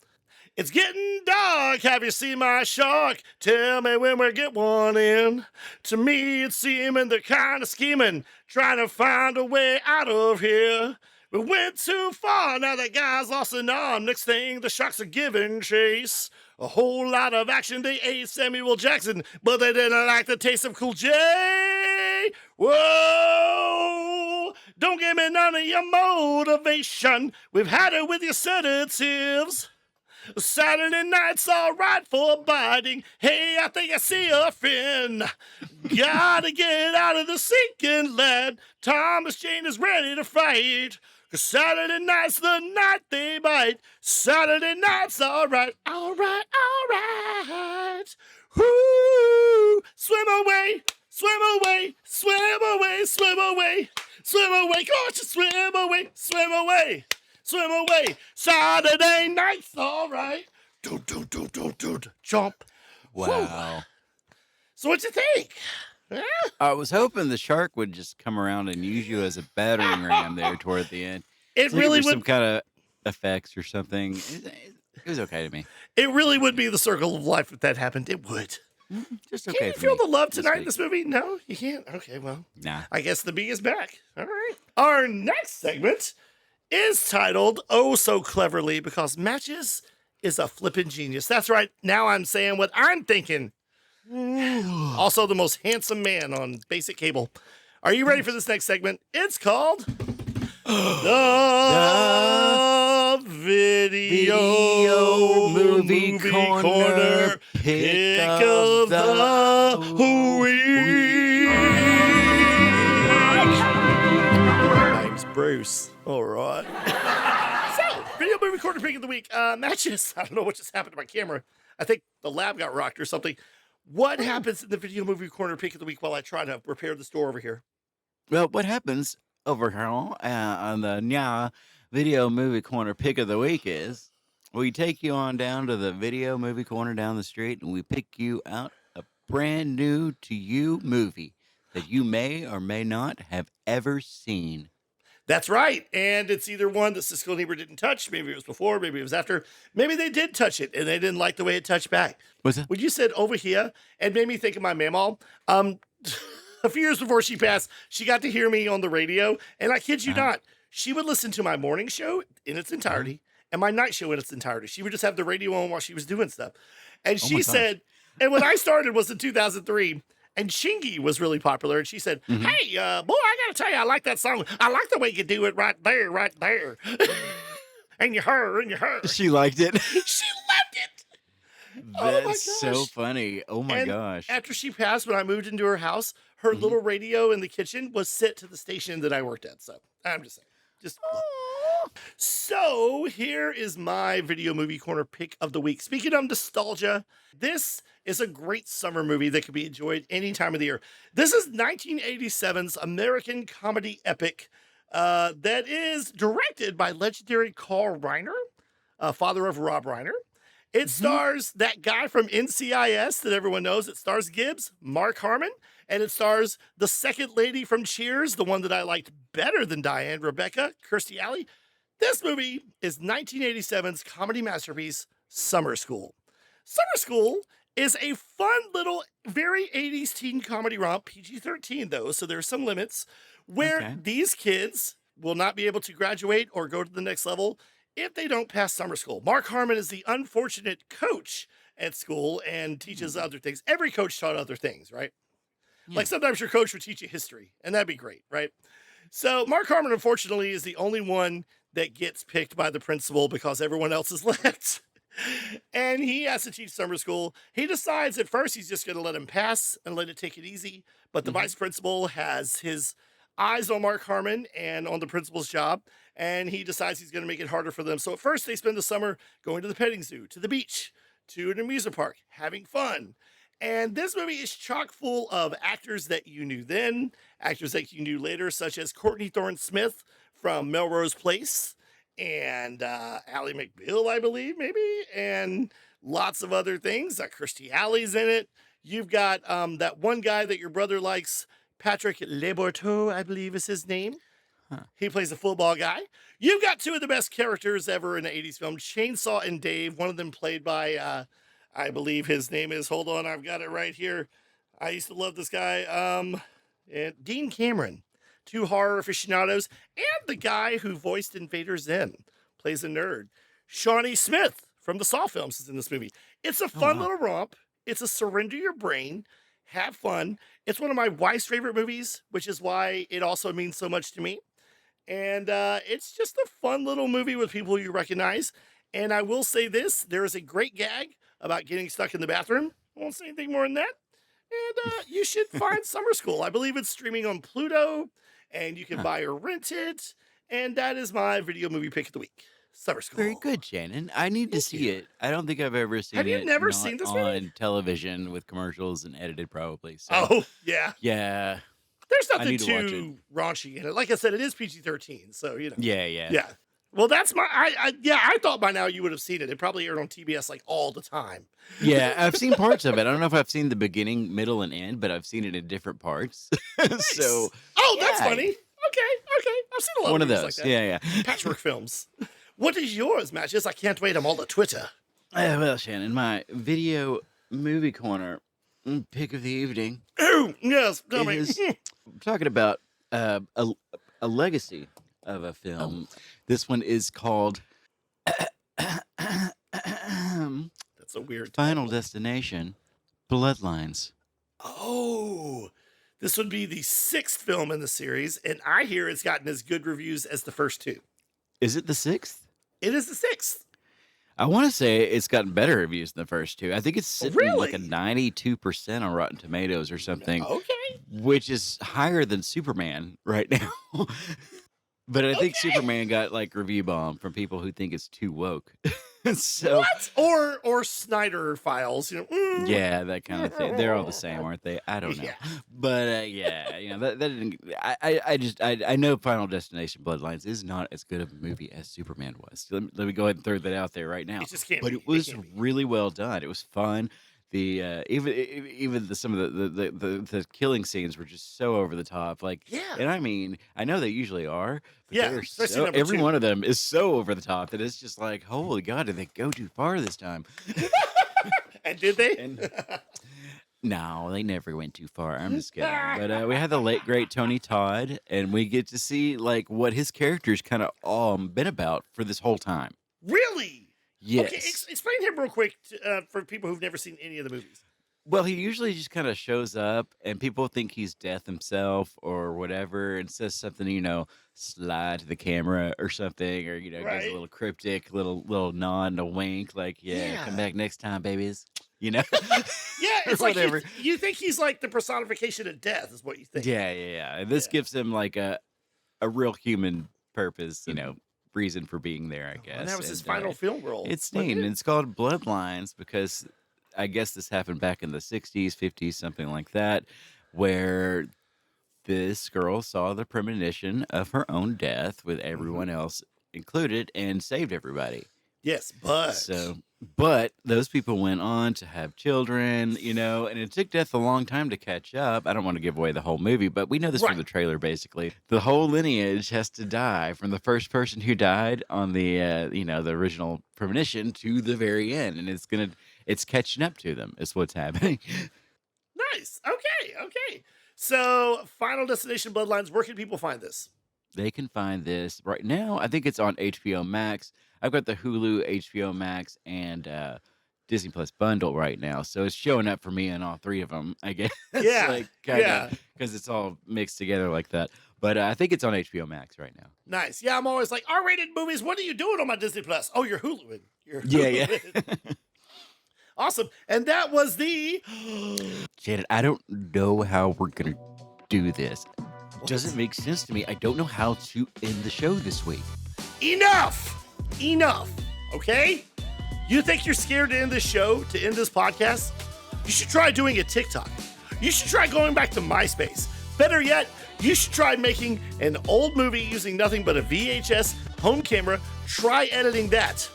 It's getting dark. Have you seen my shark? Tell me when we get one in. To me, it's seeming they're kind of scheming, trying to find a way out of here. We went too far. Now that guy's lost an arm. Next thing, the sharks are giving chase. A whole lot of action. They ate Samuel Jackson, but they didn't like the taste of Cool J. Whoa! Don't give me none of your motivation. We've had it with your sedatives. Saturday night's all right for biting. Hey, I think I see a fin. Gotta get out of the sinking lead. Thomas Jane is ready to fight. 'Cause Saturday night's the night they bite. Saturday night's all right, all right, all right. Whoo! Swim away, swim away, swim away, swim away, swim away. Gosh, swim away, swim away, swim away. Saturday night's all right. Do, jump. Wow. Whew. So what'd you think? Huh? I was hoping the shark would just come around and use you as a battering ram there toward the end. It really would. Some kind of effects or something. It was okay to me. It really would be the circle of life if that happened. It would. Just okay. Can you for feel me the love tonight in week. this movie? No, you can't. Okay, well, Nah. I guess the bee is back. All right. Our next segment is titled "Oh So Cleverly" because Matches is a flippin' genius. That's right. Now I'm saying what I'm thinking. Also, the most handsome man on basic cable. Are you ready for this next segment? It's called the Video Movie Corner Pick of the Week. My name's Bruce. All right. So, Video Movie Corner Pick of the Week. Matches. I don't know what just happened to my camera. I think the lab got rocked or something. What happens in the Video Movie Corner Pick of the Week while I try to repair the store over here? Well, what happens over here on the Video Movie Corner Pick of the Week is we take you on down to the Video Movie Corner down the street and we pick you out a brand new to you movie that you may or may not have ever seen. That's right. And it's either one that Siskel and Ebert didn't touch. Maybe it was before. Maybe it was after. Maybe they did touch it and they didn't like the way it touched back. What's that? When you said over here, it made me think of my mamaw. A few years before she passed, she got to hear me on the radio. And I kid you not, she would listen to my morning show in its entirety and my night show in its entirety. She would just have the radio on while she was doing stuff. And she said, and when I started was in 2003, and Chingy was really popular. And she said, hey, boy, I got to tell you, I like that song. I like the way you do it right there, right there. And you her. She liked it. She loved it. That's so funny. Oh, my gosh. After she passed, when I moved into her house, her little radio in the kitchen was set to the station that I worked at. So I'm just saying. So here is my Video Movie Corner Pick of the Week. Speaking of nostalgia, this is a great summer movie that can be enjoyed any time of the year. This is 1987's American comedy epic that is directed by legendary Carl Reiner, father of Rob Reiner. It stars that guy from NCIS that everyone knows. It stars Gibbs, Mark Harmon, and it stars the second lady from Cheers, the one that I liked better than Diane, Rebecca, Kirstie Alley. This movie is 1987's comedy masterpiece, Summer School. Summer School is a fun little, very 80s teen comedy romp, PG-13 though, so there are some limits, where these kids will not be able to graduate or go to the next level if they don't pass summer school. Mark Harmon is the unfortunate coach at school and teaches other things. Every coach taught other things, right? Yeah. Like sometimes your coach would teach you history, and that'd be great, right? So Mark Harmon, unfortunately, is the only one that gets picked by the principal because everyone else is left. And he has to teach summer school. He decides at first he's just going to let him pass and let it take it easy. But the vice principal has his eyes on Mark Harmon and on the principal's job. And he decides he's going to make it harder for them. So at first they spend the summer going to the petting zoo, to the beach, to an amusement park, having fun. And this movie is chock full of actors that you knew then, actors that you knew later, such as Courtney Thorne-Smith from Melrose Place, and Ally McBeal, I believe, maybe, and lots of other things. Kirstie Alley's in it. You've got that one guy that your brother likes, Patrick Leborteau, I believe is his name. He plays a football guy. You've got two of the best characters ever in an 80s film, Chainsaw and Dave, one of them played by, I believe his name is, hold on, I've got it right here. I used to love this guy, Dean Cameron. Two horror aficionados, and the guy who voiced Invader Zim plays a nerd. Shawnee Smith from the Saw films is in this movie. It's a fun little romp. It's a surrender your brain, have fun. It's one of my wife's favorite movies, which is why it also means so much to me. And it's just a fun little movie with people you recognize. And I will say this, there is a great gag about getting stuck in the bathroom. I won't say anything more than that. And you should find Summer School. I believe it's streaming on Pluto. And you can buy or rent it. And that is my video movie pick of the week. Summer School. Very good, Shannon. I need to see it. I don't think I've ever seen it. Have you never not seen this on movie? television with commercials and edited, probably. So. Oh, yeah. Yeah. There's I nothing need to watch too raunchy in it. Like I said, it is PG-13, so, you know. Yeah. Yeah. Well, that's my, I thought by now you would have seen it. It probably aired on TBS like all the time. Yeah, I've seen parts of it. I don't know if I've seen the beginning, middle, and end, but I've seen it in different parts. Nice. So, that's yeah. funny. Okay. I've seen a lot One of of movies those. like that. Yeah. Patchwork films. What is yours, Matches? I can't wait. I'm all at Twitter. Well, Shannon, my video movie corner pick of the evening Oh, yes. Tell me. is talking about a legacy of a film. This one is called That's a weird Final title. Destination: Bloodlines. Oh, this would be the 6th film in the series, and I hear it's gotten as good reviews as the first 2. Is it the 6th? It is the 6th. I want to say it's gotten better reviews than the first 2. I think it's sitting like a 92% on Rotten Tomatoes or something, Okay. which is higher than Superman right now. But I think Okay. Superman got like review bomb from people who think it's too woke. So What? Or Snyder Files, you know. yeah, that kind of thing. They're all the same, aren't they? I don't know. Yeah. But yeah, you know, that didn't. I know Final Destination: Bloodlines is not as good of a movie as Superman was. Let me go ahead and throw that out there right now. It just can't But be. it was can't be. really well done. It was fun. The even some of the killing scenes were just so over the top. Like, Yeah. and I mean, I know they usually are. But Yeah, they're especially so, number every 2. one of them is so over the top that it's just like, holy God, did they go too far this time? And did they? And- No, they never went too far. I'm just kidding. But we had the late great Tony Todd, and we get to see like what his character's kind of been about for this whole time. Really? Yes. Okay, explain him real quick for people who've never seen any of the movies. Well, he usually just kind of shows up, and people think he's Death himself or whatever, and says something, you know, slide to the camera or something, or you know, gives Right. a little cryptic, little nod and a wink, like, yeah, come Yeah. back next time, babies. You know. Yeah, Or it's like whatever. you think he's like the personification of death, is what you think. Yeah. And this Yeah. gives him like a real human purpose, you know, reason for being there, I guess. And that was his And, final film role. It's wasn't neat, and it? it's called Bloodlines because I guess this happened back in the 60s, 50s, something like that, where this girl saw the premonition of her own death with everyone else included and saved everybody. Yes, but But those people went on to have children, you know, and it took death a long time to catch up. I don't want to give away the whole movie, but we know this Right. from the trailer, basically. The whole lineage has to die from the first person who died on the, you know, the original premonition to the very end. And it's catching up to them is what's happening. nice. Okay. So, Final Destination Bloodlines, where can people find this? They can find this right now. I think it's on HBO Max. I've got the Hulu, HBO Max, and Disney Plus bundle right now, so it's showing up for me on all 3 of them. I guess. Yeah, yeah. Because it's all mixed together like that. But I think it's on HBO Max right now. Nice. Yeah, I'm always like, R-rated movies, what are you doing on my Disney Plus? Oh, you're Huluing. Yeah. Awesome. And that was the... Shannon, I don't know how we're gonna do this. Doesn't make sense to me. I don't know how to end the show this week. Enough, okay? You think you're scared to end this show, to end this podcast? You should try doing a TikTok. You should try going back to MySpace. Better yet, you should try making an old movie using nothing but a VHS home camera. Try editing that.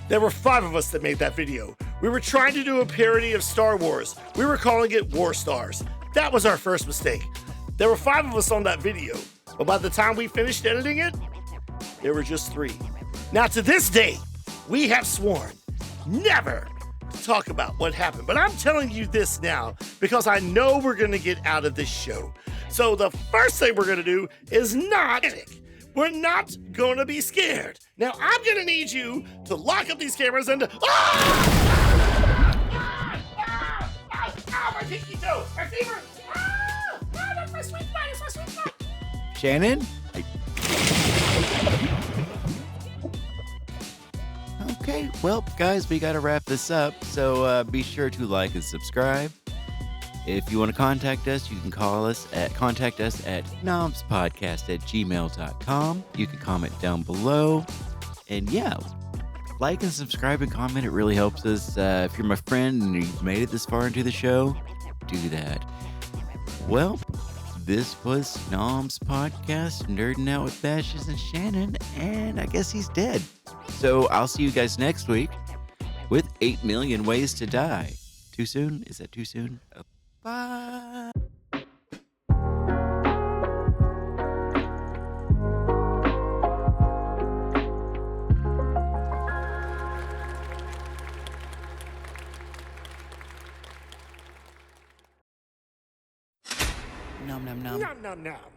There were 5 of us that made that video. We were trying to do a parody of Star Wars. We were calling it War Stars. That was our first mistake. There were 5 of us on that video, but by the time we finished editing it, there were just 3. Now, to this day, we have sworn never to talk about what happened, but I'm telling you this now because I know we're going to get out of this show. So the first thing we're going to do is not panic. We're not going to be scared. Now, I'm going to need you to lock up these cameras and... my pinky toe! My fever! That's my sweet spot! It's my sweet spot! Shannon? Okay, well, guys, we got to wrap this up. So be sure to like and subscribe. If you want to contact us, you can contact us at nomspodcast@gmail.com. You can comment down below. And yeah, like and subscribe and comment. It really helps us. If you're my friend and you've made it this far into the show, do that. Well, this was NOMS Podcast, Nerding Out with Bashes and Shannon, and I guess he's dead. So I'll see you guys next week with 8 Million Ways to Die. Too soon? Is that too soon? Bye. Nom nom nom. Nom nom nom.